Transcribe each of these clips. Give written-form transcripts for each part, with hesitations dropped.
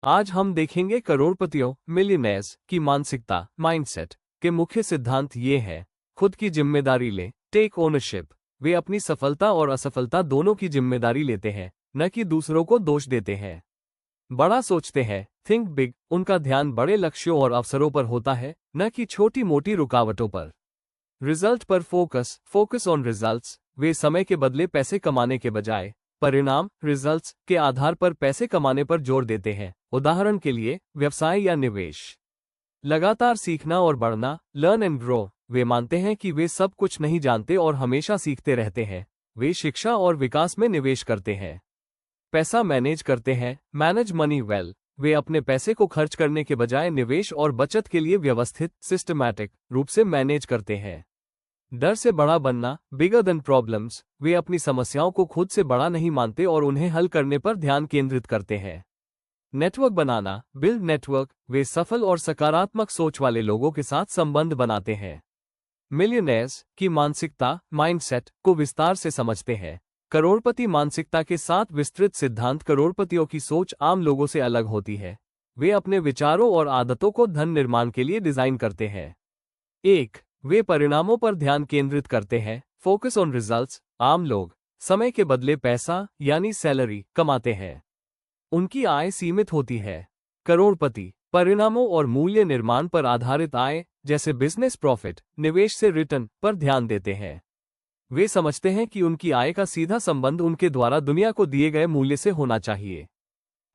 आज हम देखेंगे करोड़पतियों मिलियनेयर्स की मानसिकता माइंडसेट के मुख्य सिद्धांत ये हैं। खुद की जिम्मेदारी लें, टेक ओनरशिप। वे अपनी सफलता और असफलता दोनों की जिम्मेदारी लेते हैं, न कि दूसरों को दोष देते हैं। बड़ा सोचते हैं, थिंक बिग। उनका ध्यान बड़े लक्ष्यों और अवसरों पर होता है, न कि छोटी मोटी रुकावटों पर। रिजल्ट पर फोकस, फोकस ऑन रिजल्ट्स। वे समय के बदले पैसे कमाने के बजाय परिणाम रिजल्ट्स के आधार पर पैसे कमाने पर जोर देते हैं। उदाहरण के लिए व्यवसाय या निवेश। लगातार सीखना और बढ़ना, लर्न एंड ग्रो। वे मानते हैं कि वे सब कुछ नहीं जानते और हमेशा सीखते रहते हैं। वे शिक्षा और विकास में निवेश करते हैं। पैसा मैनेज करते हैं, मैनेज मनी वेल। वे अपने पैसे को खर्च करने के बजाय निवेश और बचत के लिए व्यवस्थित सिस्टमैटिक रूप से मैनेज करते हैं। डर से बड़ा बनना, बिगर देन प्रॉब्लम्स। वे अपनी समस्याओं को खुद से बड़ा नहीं मानते और उन्हें हल करने पर ध्यान केंद्रित करते हैं। नेटवर्क बनाना, बिल्ड नेटवर्क। वे सफल और सकारात्मक सोच वाले लोगों के साथ संबंध बनाते हैं। मिलियनेयर्स की मानसिकता माइंडसेट को विस्तार से समझते हैं। करोड़पति मानसिकता के 7 विस्तृत सिद्धांत। करोड़पतियों की सोच आम लोगों से अलग होती है। वे अपने विचारों और आदतों को धन निर्माण के लिए डिजाइन करते हैं। 1. वे परिणामों पर ध्यान केंद्रित करते हैं, फोकस ऑन रिजल्ट्स। आम लोग समय के बदले पैसा यानी सैलरी कमाते हैं। उनकी आय सीमित होती है। करोड़पति परिणामों और मूल्य निर्माण पर आधारित आय, जैसे बिजनेस प्रॉफिट, निवेश से रिटर्न पर ध्यान देते हैं। वे समझते हैं कि उनकी आय का सीधा संबंध उनके द्वारा दुनिया को दिए गए मूल्य से होना चाहिए।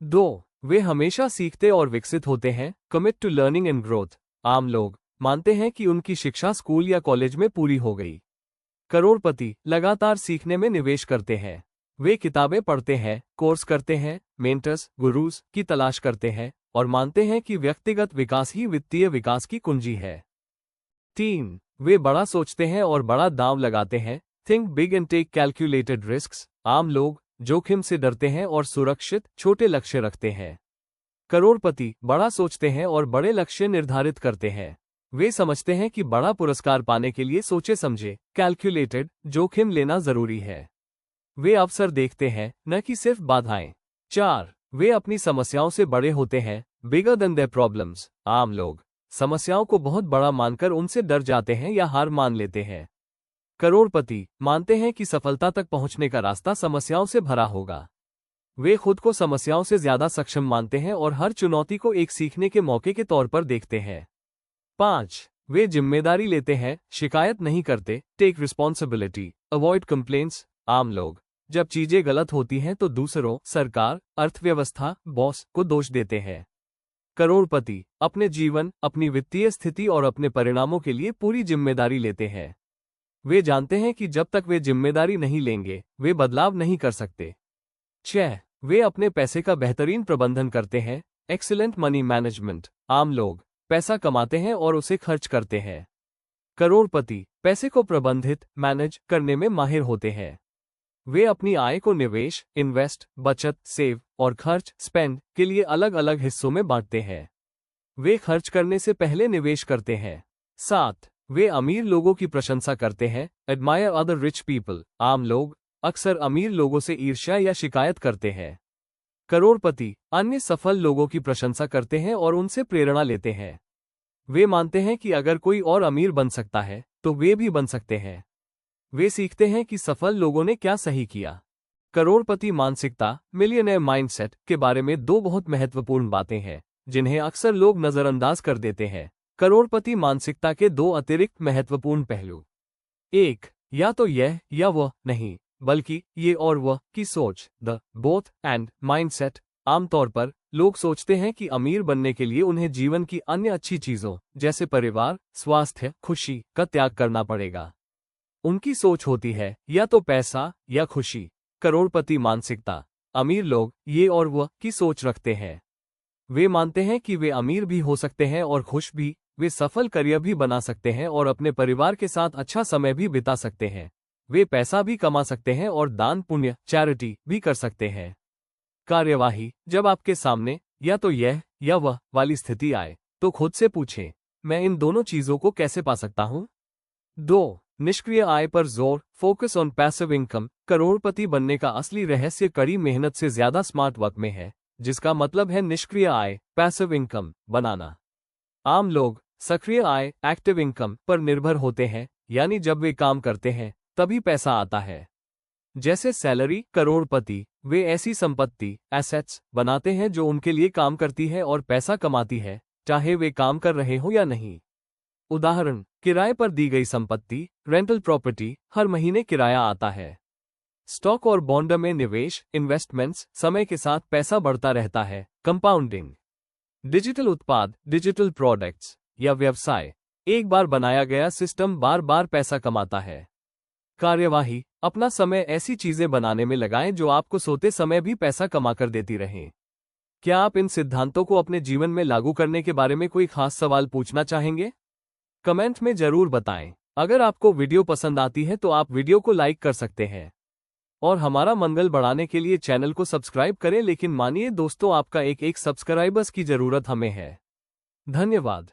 2. वे हमेशा सीखते और विकसित होते हैं, commit to learning and growth. आम लोग मानते हैं कि उनकी शिक्षा स्कूल या कॉलेज में पूरी हो गई। करोड़पति लगातार सीखने में निवेश करते हैं। वे किताबें पढ़ते हैं, कोर्स करते हैं, मेंटर्स गुरुज की तलाश करते हैं और मानते हैं कि व्यक्तिगत विकास ही वित्तीय विकास की कुंजी है। 3. वे बड़ा सोचते हैं और बड़ा दांव लगाते हैं, think big and take calculated risks. आम लोग जोखिम से डरते हैं और सुरक्षित छोटे लक्ष्य रखते हैं। करोड़पति बड़ा सोचते हैं और बड़े लक्ष्य निर्धारित करते हैं। वे समझते हैं कि बड़ा पुरस्कार पाने के लिए सोचे समझे कैलकुलेटेड जोखिम लेना जरूरी है। वे अवसर देखते हैं, न कि सिर्फ बाधाएं। 4. वे अपनी समस्याओं से बड़े होते हैं, बिगर देन देयर प्रॉब्लम्स। आम लोग समस्याओं को बहुत बड़ा मानकर उनसे डर जाते हैं या हार मान लेते हैं। करोड़पति मानते हैं कि सफलता तक पहुंचने का रास्ता समस्याओं से भरा होगा। वे खुद को समस्याओं से ज्यादा सक्षम मानते हैं और हर चुनौती को एक सीखने के मौके के तौर पर देखते हैं। 5. वे जिम्मेदारी लेते हैं, शिकायत नहीं करते, टेक रिस्पॉन्सिबिलिटी, अवॉइड कंप्लेंट्स। आम लोग जब चीजें गलत होती हैं तो दूसरों, सरकार, अर्थव्यवस्था, बॉस को दोष देते हैं। करोड़पति अपने जीवन, अपनी वित्तीय स्थिति और अपने परिणामों के लिए पूरी जिम्मेदारी लेते हैं। वे जानते हैं कि जब तक वे जिम्मेदारी नहीं लेंगे, वे बदलाव नहीं कर सकते। 6. वे अपने पैसे का बेहतरीन प्रबंधन करते हैं, एक्सीलेंट मनी मैनेजमेंट। आम लोग पैसा कमाते हैं और उसे खर्च करते हैं। करोड़पति पैसे को प्रबंधित मैनेज करने में माहिर होते हैं। वे अपनी आय को निवेश, इन्वेस्ट, बचत, सेव और खर्च स्पेंड के लिए अलग अलग हिस्सों में बांटते हैं। वे खर्च करने से पहले निवेश करते हैं। 7. वे अमीर लोगों की प्रशंसा करते हैं, एडमायर अदर रिच पीपल। आम लोग अक्सर अमीर लोगों से ईर्ष्या या शिकायत करते हैं। करोड़पति अन्य सफल लोगों की प्रशंसा करते हैं और उनसे प्रेरणा लेते हैं। वे मानते हैं कि अगर कोई और अमीर बन सकता है तो वे भी बन सकते हैं। वे सीखते हैं कि सफल लोगों ने क्या सही किया। करोड़पति मानसिकता मिलियनेयर माइंडसेट के बारे में 2 बहुत महत्वपूर्ण बातें हैं जिन्हें अक्सर लोग नजरअंदाज कर देते हैं। करोड़पति मानसिकता के 2 अतिरिक्त महत्वपूर्ण पहलू। 1. या तो यह या वह नहीं, बल्कि ये और वह की सोच, द बोथ एंड माइंडसेट। आमतौर पर लोग सोचते हैं कि अमीर बनने के लिए उन्हें जीवन की अन्य अच्छी चीजों जैसे परिवार, स्वास्थ्य, खुशी का त्याग करना पड़ेगा। उनकी सोच होती है या तो पैसा या खुशी। करोड़पति मानसिकता अमीर लोग ये और वह की सोच रखते हैं। वे मानते हैं कि वे अमीर भी हो सकते हैं और खुश भी। वे सफल करियर भी बना सकते हैं और अपने परिवार के साथ अच्छा समय भी बिता सकते हैं। वे पैसा भी कमा सकते हैं और दान पुण्य चैरिटी भी कर सकते हैं। कार्यवाही जब आपके सामने या तो यह या वह वाली स्थिति आए तो खुद से पूछें, मैं इन दोनों चीजों को कैसे पा सकता हूं? 2. निष्क्रिय आय पर जोर, फोकस ऑन पैसिव इनकम। करोड़पति बनने का असली रहस्य कड़ी मेहनत से ज्यादा स्मार्ट वर्क में है। जिसका मतलब है निष्क्रिय आय, पैसिव इनकम बनाना। आम लोग सक्रिय आय, एक्टिव इनकम पर निर्भर होते हैं, यानी जब वे काम करते हैं तभी पैसा आता है। जैसे सैलरी, करोड़पति वे ऐसी संपत्ति, एसेट्स बनाते हैं जो उनके लिए काम करती है और पैसा कमाती है, चाहे वे काम कर रहे हो या नहीं। उदाहरण, किराए पर दी गई संपत्ति, रेंटल प्रॉपर्टी, हर महीने किराया आता है। स्टॉक और बॉन्ड में निवेश, इन्वेस्टमेंट्स, समय के साथ पैसा बढ़ता रहता है, कंपाउंडिंग। डिजिटल उत्पाद, डिजिटल प्रोडक्ट्स या व्यवसाय, एक बार बनाया गया सिस्टम बार बार पैसा कमाता है। कार्यवाही, अपना समय ऐसी चीजें बनाने में लगाएं जो आपको सोते समय भी पैसा कमा कर देती रहें। क्या आप इन सिद्धांतों को अपने जीवन में लागू करने के बारे में कोई खास सवाल पूछना चाहेंगे? कमेंट में जरूर बताएं। अगर आपको वीडियो पसंद आती है तो आप वीडियो को लाइक कर सकते हैं और हमारा मंगल बढ़ाने के लिए चैनल को सब्सक्राइब करें। लेकिन मानिए दोस्तों, आपका एक सब्सक्राइबर्स की जरूरत हमें है। धन्यवाद।